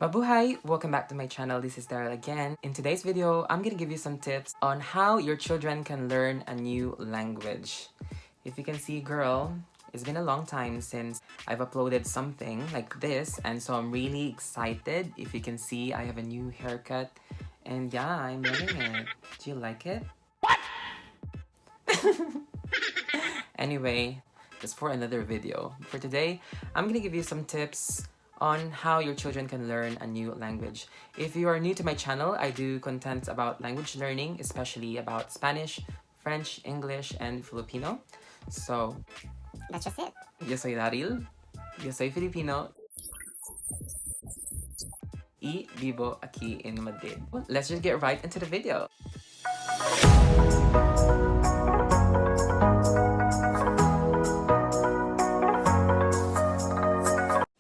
Mabuhay! Welcome back to my channel. This is Daryl again. In today's video, I'm gonna give you some tips on how your children can learn a new language. If you can see, girl, it's been a long time since I've uploaded something like this, and so I'm really excited. If you can see, I have a new haircut, and yeah, I'm loving it. Do you like it? Anyway, just for another video. For today, I'm gonna give you some tips on how your children can learn a new language. If you are new to my channel, I do content about language learning, especially about Spanish, French, English, and Filipino. So, That's just it. yo soy Daryll, yo soy Filipino, y vivo aquí en Madrid. Well, let's just get right into the video.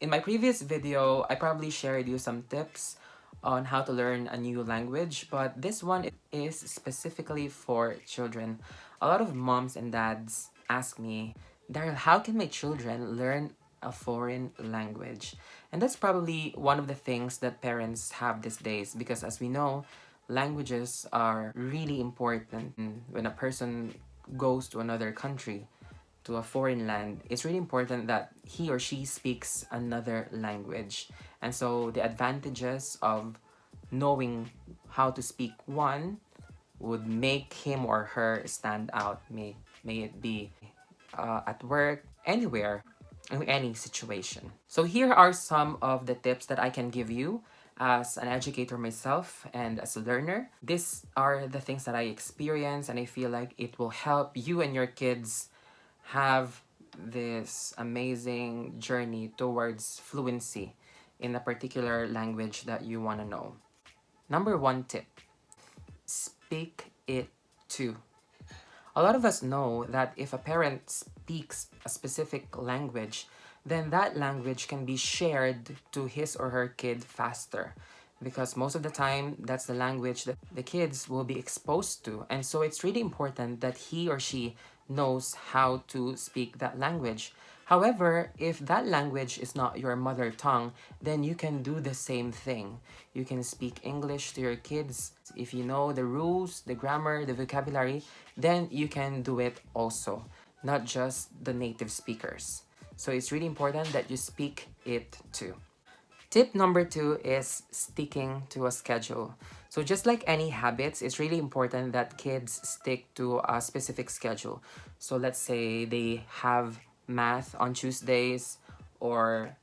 In my previous video, I probably shared you some tips on how to learn a new language, but this one is specifically for children. A lot of moms and dads ask me, Daryl, how can my children learn a foreign language? And that's probably one of the things that parents have these days because, as we know, languages are really important when a person goes to another country, to a foreign land. It's really important that he or she speaks another language. And so the advantages of knowing how to speak one would make him or her stand out. May it be at work, anywhere, in any situation. So here are some of the tips that I can give you as an educator myself and as a learner. These are the things that I experience, and I feel like it will help you and your kids have this amazing journey towards fluency in a particular language that you want to know. Number one tip, speak it too. A lot of us know that if a parent speaks a specific language, then that language can be shared to his or her kid faster because most of the time that's the language that the kids will be exposed to. And so it's really important that he or she knows how to speak that language. However, if that language is not your mother tongue, then you can do the same thing. You can speak English to your kids. If you know the rules, the grammar, the vocabulary, then you can do it also, not just the native speakers. So it's really important that you speak it too. Tip number two is sticking to a schedule. So just like any habits, it's really important that kids stick to a specific schedule. So let's say they have math on Tuesdays, or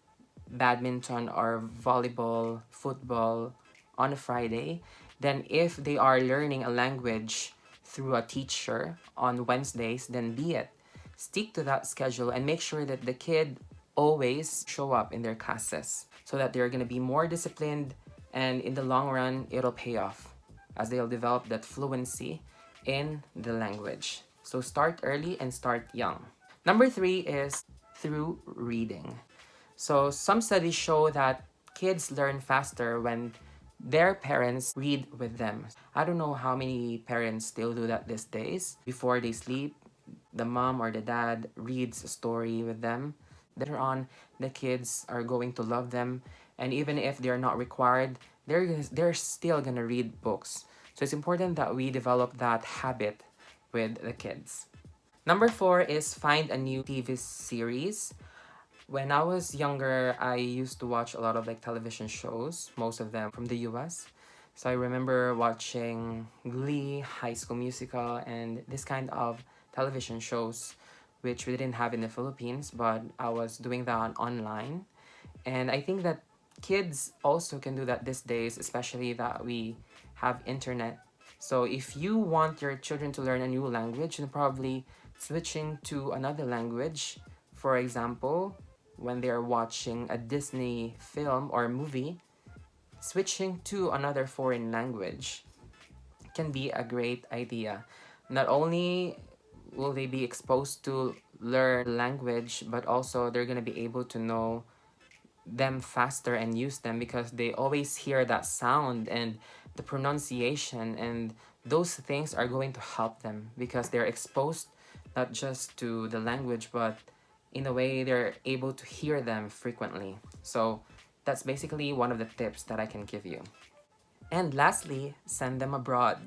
badminton or volleyball, football on a Friday. Then if they are learning a language through a teacher on Wednesdays, then be it. Stick to that schedule and make sure that the kid always show up in their classes so that they're going to be more disciplined, and in the long run it'll pay off as they'll develop that fluency in the language. So start early and start young. Number three is through reading. So some studies show that kids learn faster when their parents read with them. I don't know how many parents still do that these days. Before they sleep, the mom or the dad reads a story with them. Later on, the kids are going to love them, and even if they're not required, they're still gonna read books. So it's important that we develop that habit with the kids. Number four is find a new TV series. When I was younger, I used to watch a lot of like television shows, most of them from the US. So I remember watching Glee, High School Musical, and this kind of television shows, which we didn't have in the Philippines, but I was doing that online. And I think that kids also can do that these days, especially that we have internet. So if you want your children to learn a new language, then probably switching to another language. For example, when they're watching a Disney film or movie, switching to another foreign language can be a great idea. Not only will they be exposed to learn language, but also they're going to be able to know them faster and use them because they always hear that sound and the pronunciation, and those things are going to help them because they're exposed not just to the language, but in a way they're able to hear them frequently. So That's basically one of the tips that I can give you. And lastly, send them abroad.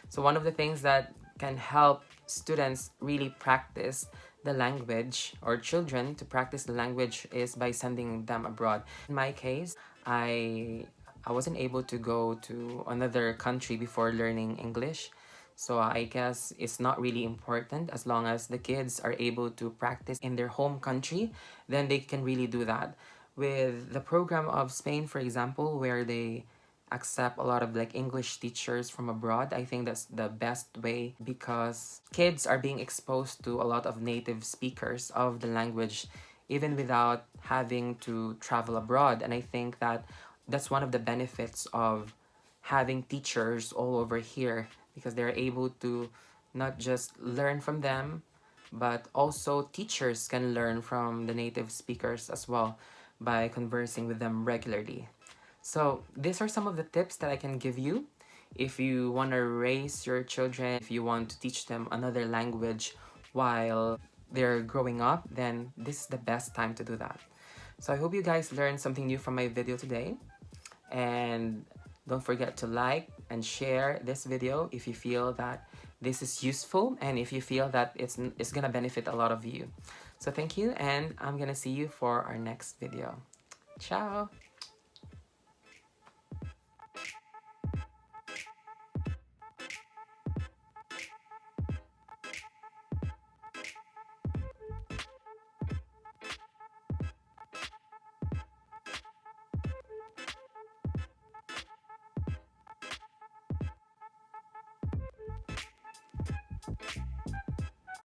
So one of the things that can help students really practice the language, or children to practice the language, is by sending them abroad. In my case, I wasn't able to go to another country before learning English. So I guess it's not really important. As long as the kids are able to practice in their home country, then they can really do that. With the program of Spain, for example, where they accept a lot of like English teachers from abroad, I think that's the best way, because kids are being exposed to a lot of native speakers of the language even without having to travel abroad. And I think that that's one of the benefits of having teachers all over here, because they're able to not just learn from them, but also teachers can learn from the native speakers as well by conversing with them regularly. So these are some of the tips that I can give you. If you want to raise your children, if you want to teach them another language while they're growing up, then this is the best time to do that. So I hope you guys learned something new from my video today. And don't forget to like and share this video if you feel that this is useful, and if you feel that it's gonna benefit a lot of you. So thank you, and I'm gonna see you for our next video. Ciao!